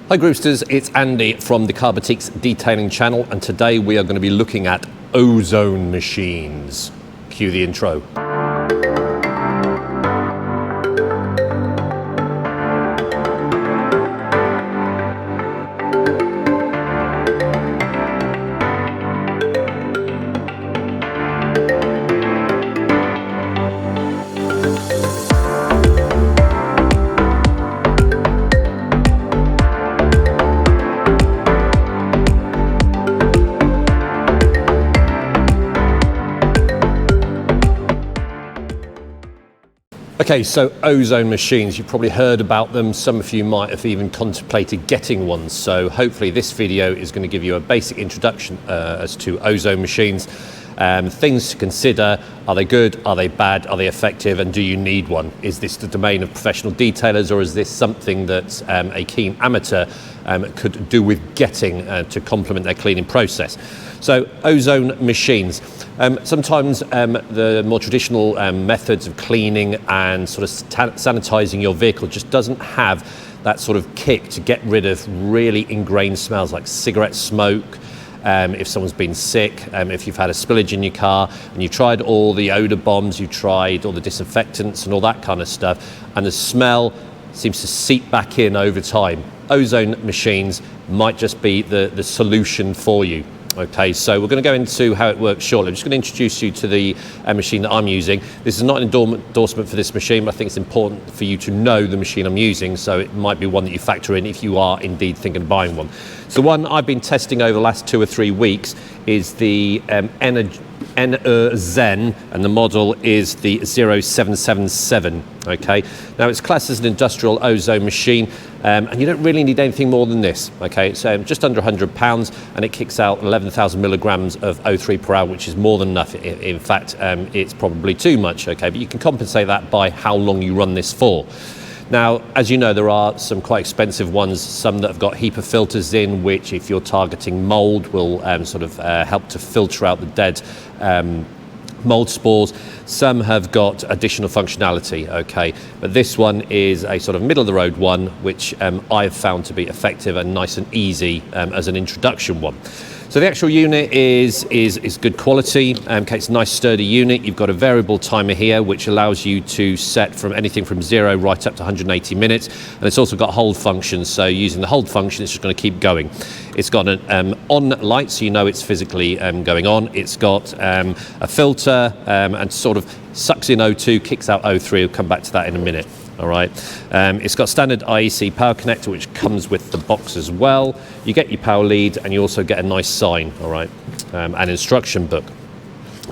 Hi Groupsters, it's Andy from the Car Boutique's detailing channel, and today we are going to be looking at ozone machines. Cue the intro. Okay, so ozone machines, you've probably heard about them. Some of you might have even contemplated getting one. So hopefully this video is going to give you a basic introduction as to ozone machines. Things to consider: are they good, are they bad, are they effective, and do you need one? Is this the domain of professional detailers, or is this something that a keen amateur could do with getting to complement their cleaning process? So ozone machines. Sometimes the more traditional methods of cleaning and sort of sanitizing your vehicle just doesn't have that sort of kick to get rid of really ingrained smells like cigarette smoke. If someone's been sick, if you've had a spillage in your car and you've tried all the odor bombs, you've tried all the disinfectants and all that kind of stuff, and the smell seems to seep back in over time, ozone machines might just be the solution for you. Okay, so we're going to go into how it works shortly. I'm just going to introduce you to the machine that I'm using. This is not an endorsement for this machine, but I think it's important for you to know the machine I'm using, so it might be one that you factor in if you are indeed thinking of buying one. So the one I've been testing over the last 2 or 3 weeks is the Zen, and the model is the 0777. Okay, now it's classed as an industrial ozone machine, and you don't really need anything more than this. Okay, it's just under £100, and it kicks out 11,000 milligrams of O3 per hour, which is more than enough. In fact, it's probably too much. Okay, but you can compensate that by how long you run this for. Now, as you know, there are some quite expensive ones, some that have got HEPA filters in, which if you're targeting mold will help to filter out the dead mold spores. Some have got additional functionality, okay, but this one is a sort of middle of the road one, which I've found to be effective and nice and easy as an introduction one. So the actual unit is good quality. Okay, it's a nice sturdy unit. You've got a variable timer here, which allows you to set from anything from 0 right up to 180 minutes. And it's also got hold functions. So using the hold function, it's just going to keep going. It's got an on light, so you know it's physically going on. It's got a filter and sort of sucks in O2, kicks out O3. We'll come back to that in a minute. All right, it's got standard IEC power connector, which comes with the box as well. You get your power lead, and you also get a nice sign, all right, an instruction book.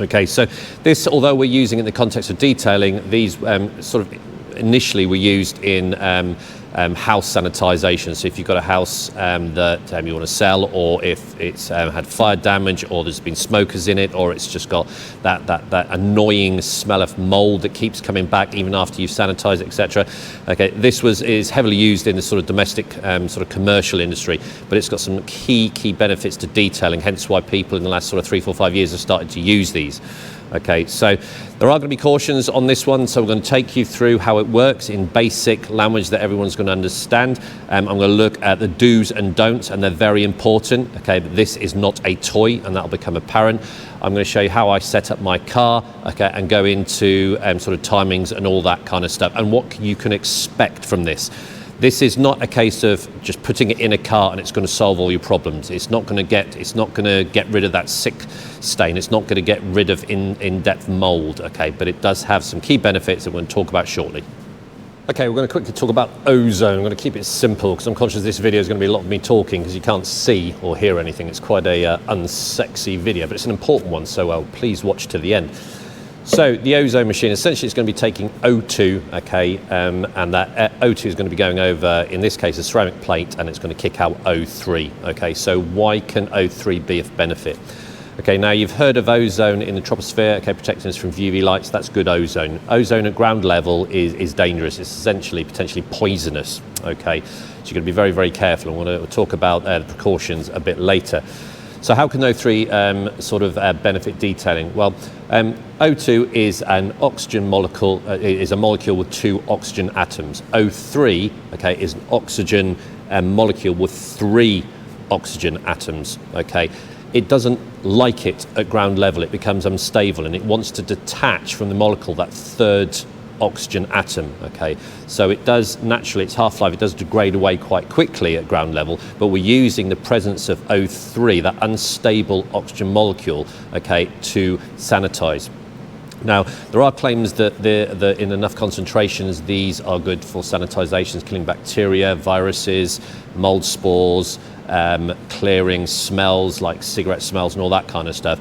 Okay, so this, although we're using it in the context of detailing, these sort of initially were used in house sanitization. So if you've got a house that you want to sell, or if it's had fire damage, or there's been smokers in it, or it's just got that annoying smell of mold that keeps coming back even after you've sanitized it, etc. Okay, this is heavily used in the sort of domestic sort of commercial industry, but it's got some key benefits to detailing, hence why people in the last sort of 3, 4, 5 years have started to use these. Okay, so there are going to be cautions on this one, so we're going to take you through how it works in basic language that everyone's going to understand. I'm going to look at the do's and don'ts, and they're very important. Okay, but this is not a toy, and that'll become apparent. I'm going to show you how I set up my car, okay, and go into sort of timings and all that kind of stuff, and what you can expect from this. This is not a case of just putting it in a car and it's going to solve all your problems. It's not going to get rid of that sick stain. It's not going to get rid of in-depth mold, okay? But it does have some key benefits that we're going to talk about shortly. Okay, we're going to quickly talk about ozone. I'm going to keep it simple because I'm conscious this video is going to be a lot of me talking because you can't see or hear anything. It's quite a unsexy video, but it's an important one, so please watch to the end. So the ozone machine, essentially it's going to be taking O2, okay, and that O2 is going to be going over, in this case, a ceramic plate, and it's going to kick out O3, okay. So why can O3 be of benefit? Okay, now you've heard of ozone in the troposphere, okay, protecting us from UV lights. That's good ozone. Ozone at ground level is dangerous. It's essentially potentially poisonous, okay. So you've got to be very, very careful. I want to talk about the precautions a bit later. So how can O3 benefit detailing? Well, O2 is an oxygen molecule, is a molecule with 2 oxygen atoms. O3, okay, is an oxygen molecule with 3 oxygen atoms, okay? It doesn't like it at ground level. It becomes unstable and it wants to detach from the molecule that 3rd oxygen atom, okay? So it does, naturally, its half-life, it does degrade away quite quickly at ground level, but we're using the presence of O3, that unstable oxygen molecule, okay, to sanitize. Now, there are claims that in enough concentrations, these are good for sanitizations, killing bacteria, viruses, mold spores, clearing smells like cigarette smells and all that kind of stuff.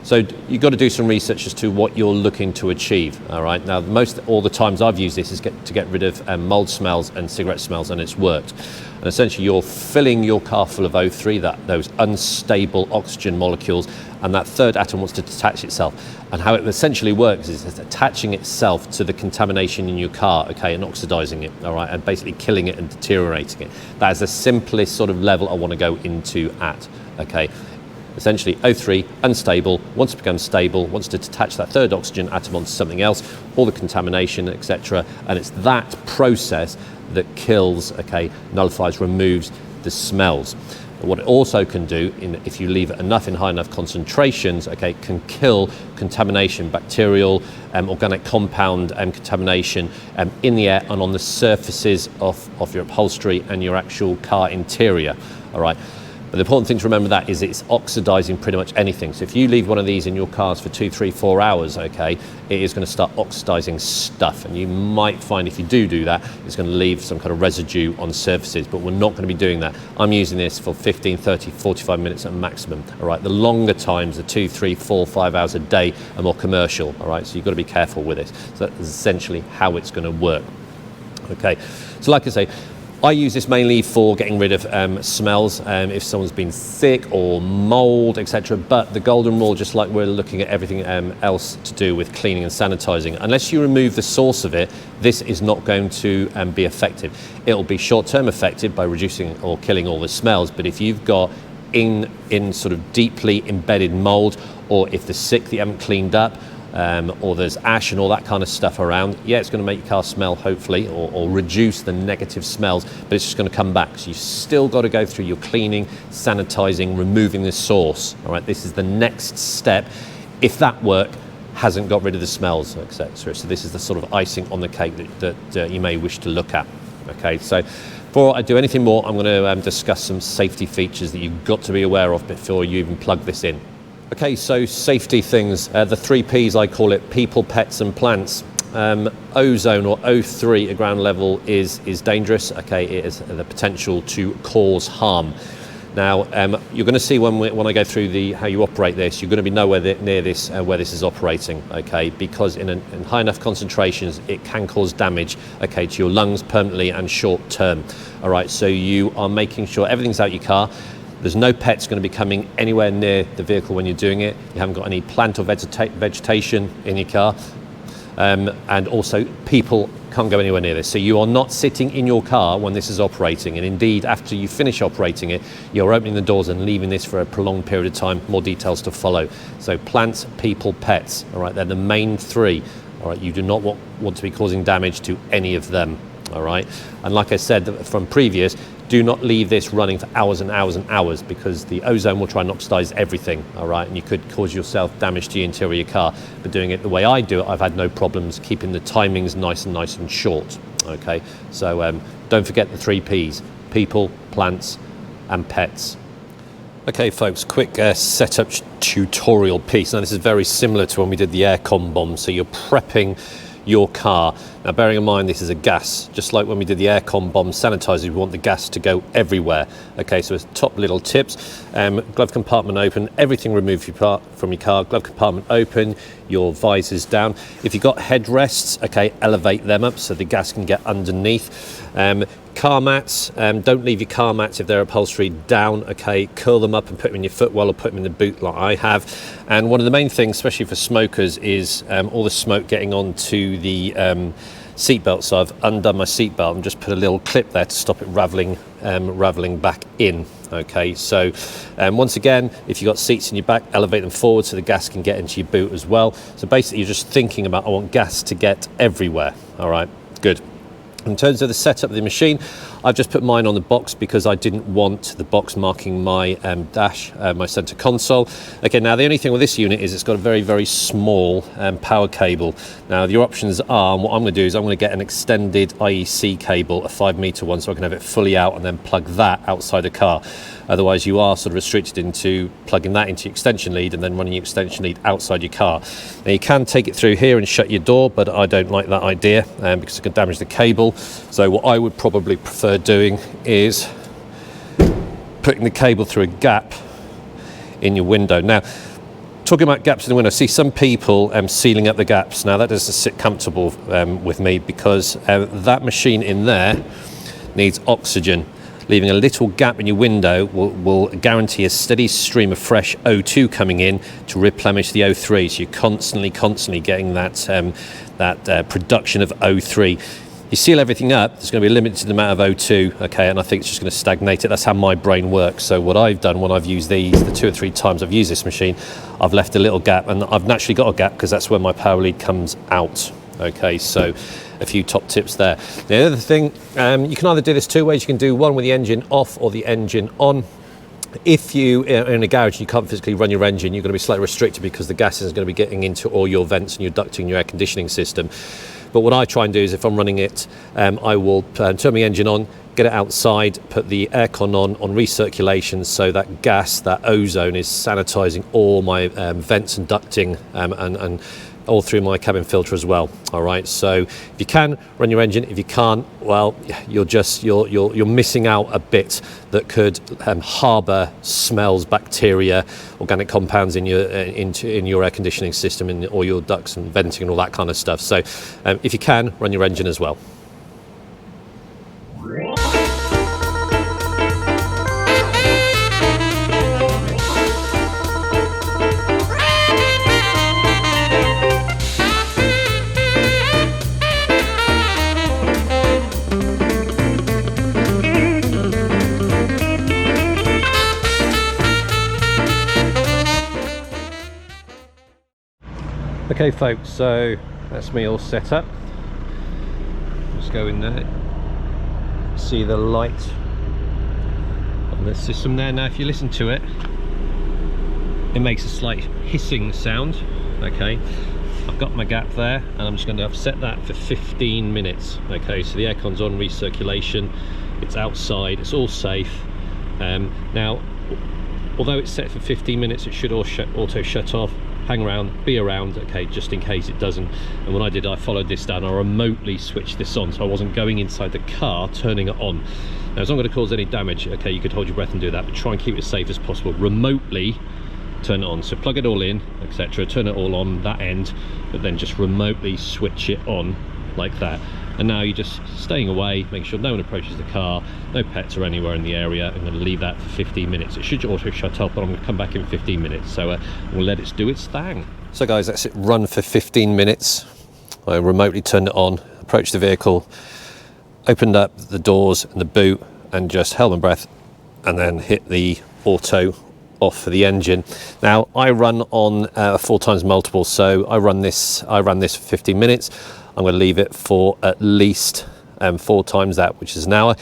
So you've got to do some research as to what you're looking to achieve. All right. Now, all the times I've used this is to get rid of mold smells and cigarette smells, and it's worked. And essentially, you're filling your car full of O3, those unstable oxygen molecules, and that 3rd atom wants to detach itself. And how it essentially works is it's attaching itself to the contamination in your car, okay, and oxidizing it, all right, and basically killing it and deteriorating it. That is the simplest sort of level I want to go into at, okay. Essentially, O3, unstable, wants to become stable, wants to detach that 3rd oxygen atom onto something else, all the contamination, etc. And it's that process that kills, okay, nullifies, removes the smells. What it also can do, if you leave it enough in high enough concentrations, okay, can kill contamination, bacterial, organic compound contamination in the air and on the surfaces of your upholstery and your actual car interior, all right? But the important thing to remember that is it's oxidizing pretty much anything. So if you leave one of these in your cars for 2, 3, 4 hours, okay, it is going to start oxidizing stuff. And you might find if you do that, it's going to leave some kind of residue on surfaces, but we're not going to be doing that. I'm using this for 15, 30, 45 minutes at maximum, all right? The longer times, the 2, 3, 4, 5 hours a day are more commercial, all right? So you've got to be careful with it. So that's essentially how it's going to work, okay? So like I say, I use this mainly for getting rid of smells, if someone's been sick or mold, etc. But the golden rule, just like we're looking at everything else to do with cleaning and sanitizing, unless you remove the source of it, this is not going to be effective. It'll be short-term effective by reducing or killing all the smells, but if you've got in sort of deeply embedded mold, or if the sick that you haven't cleaned up, or there's ash and all that kind of stuff around, yeah, it's going to make your car smell, hopefully, or reduce the negative smells, but it's just going to come back. So you've still got to go through your cleaning, sanitizing, removing the source. All right, this is the next step. If that work hasn't got rid of the smells, etc. So this is the sort of icing on the cake that you may wish to look at. Okay, so before I do anything more, I'm going to discuss some safety features that you've got to be aware of before you even plug this in. Okay, so safety things, the 3 Ps I call it: people, pets and plants. Ozone or O3 at ground level is dangerous, okay, it has the potential to cause harm. Now, you're going to see when I go through how you operate this, you're going to be nowhere near this where this is operating, okay, because in high enough concentrations, it can cause damage, okay, to your lungs permanently and short term. All right, so you are making sure everything's out your car. There's no pets going to be coming anywhere near the vehicle when you're doing it. You haven't got any plant or vegetation in your car. And also people can't go anywhere near this. So you are not sitting in your car when this is operating. And indeed, after you finish operating it, you're opening the doors and leaving this for a prolonged period of time. More details to follow. So plants, people, pets, all right, they're the main 3. All right, you do not want to be causing damage to any of them. All right, and like I said from previous, do not leave this running for hours and hours and hours, because the ozone will try and oxidize everything, all right, and you could cause yourself damage to the interior of your car. But doing it the way I do it, I've had no problems keeping the timings nice and short, okay? So don't forget the 3 Ps: people, plants and pets. Okay folks, quick setup tutorial piece. Now this is very similar to when we did the aircon bomb. So you're prepping your car. Now bearing in mind this is a gas, just like when we did the aircon bomb sanitizer, we want the gas to go everywhere. Okay, so it's top little tips. Glove compartment open, everything removed from your car, glove compartment open, your visors down. If you've got headrests, okay, elevate them up so the gas can get underneath. Car mats, don't leave your car mats if they're upholstery down, okay, curl them up and put them in your footwell or put them in the boot like I have. And one of the main things, especially for smokers, is all the smoke getting onto the seatbelt. So I've undone my seatbelt and just put a little clip there to stop it raveling back in. Okay, so once again, if you've got seats in your back, elevate them forward so the gas can get into your boot as well. So basically you're just thinking about, I want gas to get everywhere. All right, good. In terms of the setup of the machine, I've just put mine on the box because I didn't want the box marking my dash, my center console. Okay, now the only thing with this unit is it's got a very, very small power cable. Now your options are, and what I'm going to do is I'm going to get an extended IEC cable, a 5-meter one, so I can have it fully out and then plug that outside the car. Otherwise you are sort of restricted into plugging that into your extension lead and then running your extension lead outside your car. Now you can take it through here and shut your door, but I don't like that idea because it can damage the cable. So what I would probably prefer doing is putting the cable through a gap in your window. Now, talking about gaps in the window, see some people sealing up the gaps. Now that doesn't sit comfortable with me because that machine in there needs oxygen. Leaving a little gap in your window will guarantee a steady stream of fresh O2 coming in to replenish the O3. So you're constantly getting that production of O3. You seal everything up, there's going to be a limited amount of O2, okay, and I think it's just going to stagnate it. That's how my brain works. So what I've done when I've used these, the 2 or 3 times I've used this machine, I've left a little gap, and I've naturally got a gap because that's where my power lead comes out. Okay, so a few top tips there. The other thing, you can either do this 2 ways. You can do one with the engine off or the engine on. If you are in a garage and you can't physically run your engine, you're going to be slightly restricted because the gas is going to be getting into all your vents and your ducting and your air conditioning system. But what I try and do is if I'm running it, I will turn my engine on, get it outside, put the aircon on recirculation so that gas, that ozone is sanitizing all my vents and ducting and all through my cabin filter as well. All right, so if you can run your engine, if you can't, well, you're missing out a bit that could harbour smells, bacteria, organic compounds in your air conditioning system, in all your ducts and venting and all that kind of stuff. So if you can, run your engine as well. Okay folks, so that's me all set up. Just go in there, see the light on the system there. Now if you listen to it, it makes a slight hissing sound. Okay, I've got my gap there and I'm just going to set that for 15 minutes. Okay, so the aircon's on recirculation, it's outside, it's all safe. Now although it's set for 15 minutes, it should auto shut off. Hang around, be around, okay, just in case it doesn't. And when I did, I followed this down, I remotely switched this on, so I wasn't going inside the car turning it on. Now it's not going to cause any damage, okay, you could hold your breath and do that, but try and keep it as safe as possible. Remotely turn it on, so plug it all in, etc., turn it all on that end, but then just remotely switch it on like that. And now you're just staying away, making sure no one approaches the car, no pets are anywhere in the area. I'm going to leave that for 15 minutes. It should auto shut off, but I'm going to come back in 15 minutes. So we'll let it do its thing. So guys, that's it run for 15 minutes. I remotely turned it on, approached the vehicle, opened up the doors and the boot, and just held my breath, and then hit the auto off for the engine. Now I run on 4 times multiple, so I run this for 15 minutes. I'm going to leave it for at least 4 times that, which is an hour.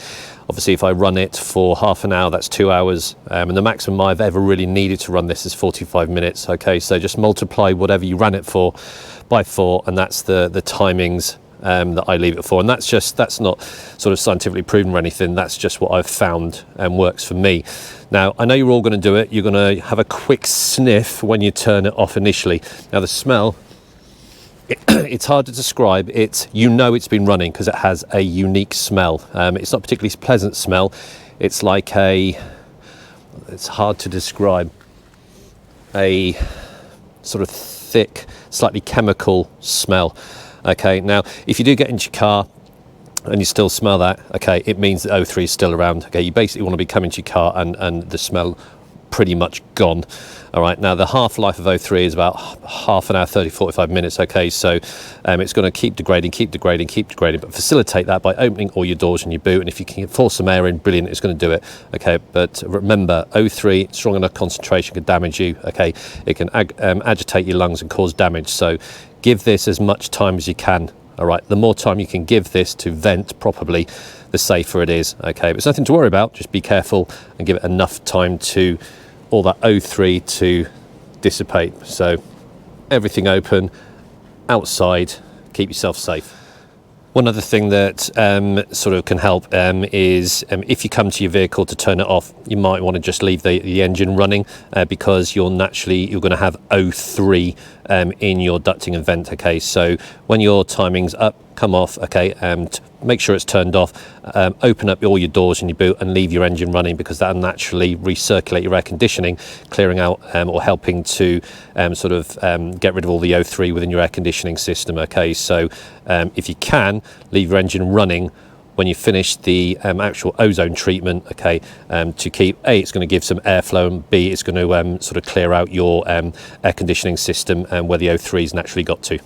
Obviously if I run it for half an hour, that's 2 hours, and the maximum I've ever really needed to run this is 45 minutes. Okay, so just multiply whatever you ran it for by 4, and that's the timings that I leave it for. And that's not sort of scientifically proven or anything, that's just what I've found and works for me. Now I know you're all going to do it. You're going to have a quick sniff when you turn it off initially. Now the smell, it's hard to describe. You know it's been running because it has a unique smell. It's not a particularly pleasant smell. It's like it's hard to describe, a sort of thick, slightly chemical smell. Okay, now if you do get into your car and you still smell that, okay, it means that O3 is still around. Okay, you basically want to be coming to your car and the smell pretty much gone. All right, now the half-life of O3 is about half an hour, 30-45 minutes. Okay, so it's going to keep degrading, but facilitate that by opening all your doors and your boot, and if you can force some air in, brilliant, it's going to do it. Okay, but remember, O3, strong enough concentration could damage you. Okay, it can agitate your lungs and cause damage, so give this as much time as you can. All right, the more time you can give this to vent properly, the safer it is. Okay, but it's nothing to worry about. Just be careful and give it enough time to all that O3 to dissipate. So everything open, outside, keep yourself safe. One other thing that sort of can help is if you come to your vehicle to turn it off, you might want to just leave the engine running because you're going to have O3 in your ducting and vent. Okay, so when your timing's up, come off. Okay, and make sure it's turned off. Open up all your doors in your boot and leave your engine running, because that'll naturally recirculate your air conditioning, clearing out or helping to get rid of all the O3 within your air conditioning system. Okay, so if you can, leave your engine running when you finish the actual ozone treatment. Okay, to keep it's going to give some airflow, and B, it's going to sort of clear out your air conditioning system where the O3's naturally got to.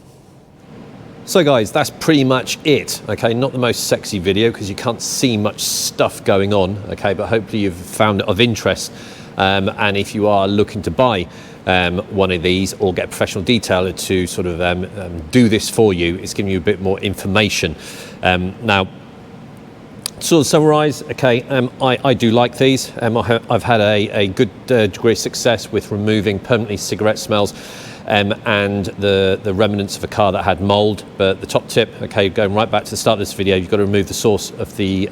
So guys, that's pretty much it. Okay, not the most sexy video because you can't see much stuff going on. Okay, but hopefully you've found it of interest. And if you are looking to buy one of these or get a professional detailer to sort of do this for you, it's giving you a bit more information. Now, to sort of summarise, okay, I do like these. I've had a good degree of success with removing permanently cigarette smells and the remnants of a car that had mould. But the top tip, okay, going right back to the start of this video, you've got to remove the source of the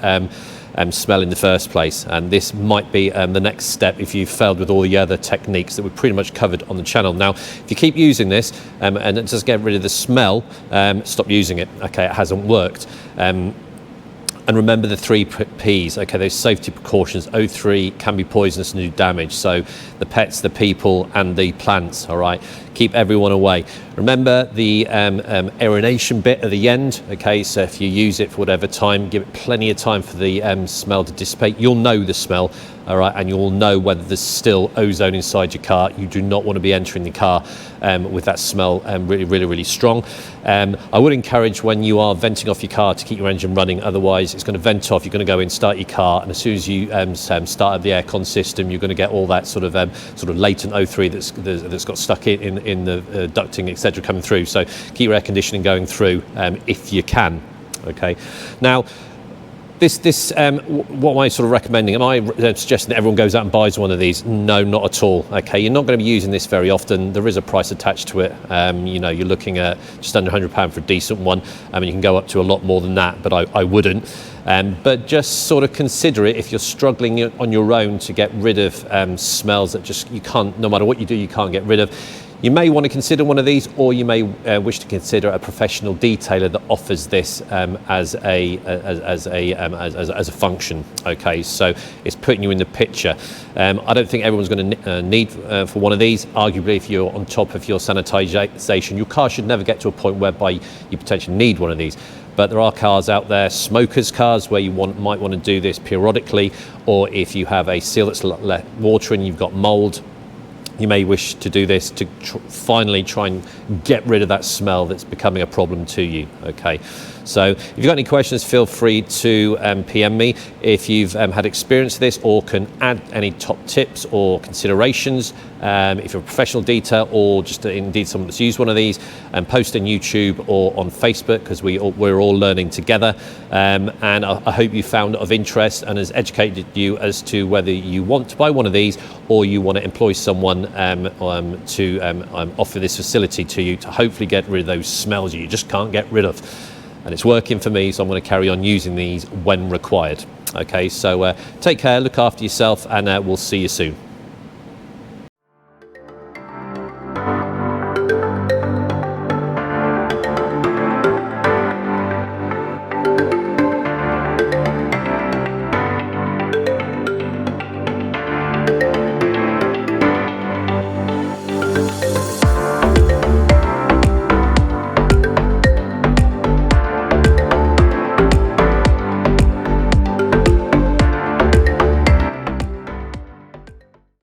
smell in the first place, and this might be the next step if you've failed with all the other techniques that we've pretty much covered on the channel. Now, if you keep using this and it doesn't get rid of the smell, stop using it. Okay, it hasn't worked. And remember the 3 P's, okay, those safety precautions. O3 can be poisonous and do damage. So the pets, the people, and the plants, all right? Keep everyone away. Remember the aeration bit at the end, okay? So if you use it for whatever time, give it plenty of time for the smell to dissipate. You'll know the smell, all right? And you'll know whether there's still ozone inside your car. You do not want to be entering the car with that smell really strong. I would encourage when you are venting off your car to keep your engine running. Otherwise, it's going to vent off. You're going to go in, start your car, and as soon as you start up the aircon system, you're going to get all that sort of latent O3 that's got stuck in the ducting, etc., coming through. So keep your air conditioning going through if you can. Okay. Now, what am I sort of recommending? Am I suggesting that everyone goes out and buys one of these? No, not at all. Okay, you're not going to be using this very often. There is a price attached to it. You know, you're looking at just under £100 for a decent one. I mean, you can go up to a lot more than that, but I wouldn't. But just sort of consider it if you're struggling on your own to get rid of smells that just you can't, no matter what you do, you can't get rid of. You may want to consider one of these, or you may wish to consider a professional detailer that offers this as a function. Okay, so it's putting you in the picture. I don't think everyone's going to need for one of these. Arguably, if you're on top of your sanitisation, your car should never get to a point whereby you potentially need one of these. But there are cars out there, smokers' cars, where you might want to do this periodically, or if you have a seal that's let water and you've got mould, you may wish to do this to finally try and get rid of that smell that's becoming a problem to you. Okay, so if you've got any questions, feel free to PM me. If you've had experience with this or can add any top tips or considerations, if you're a professional detailer or just indeed someone that's used one of these, post on YouTube or on Facebook, because we're all learning together. And I hope you found it of interest and has educated you as to whether you want to buy one of these or you want to employ someone to offer this facility to you to hopefully get rid of those smells you just can't get rid of. And it's working for me, so I'm going to carry on using these when required. Okay, so take care, look after yourself, and we'll see you soon.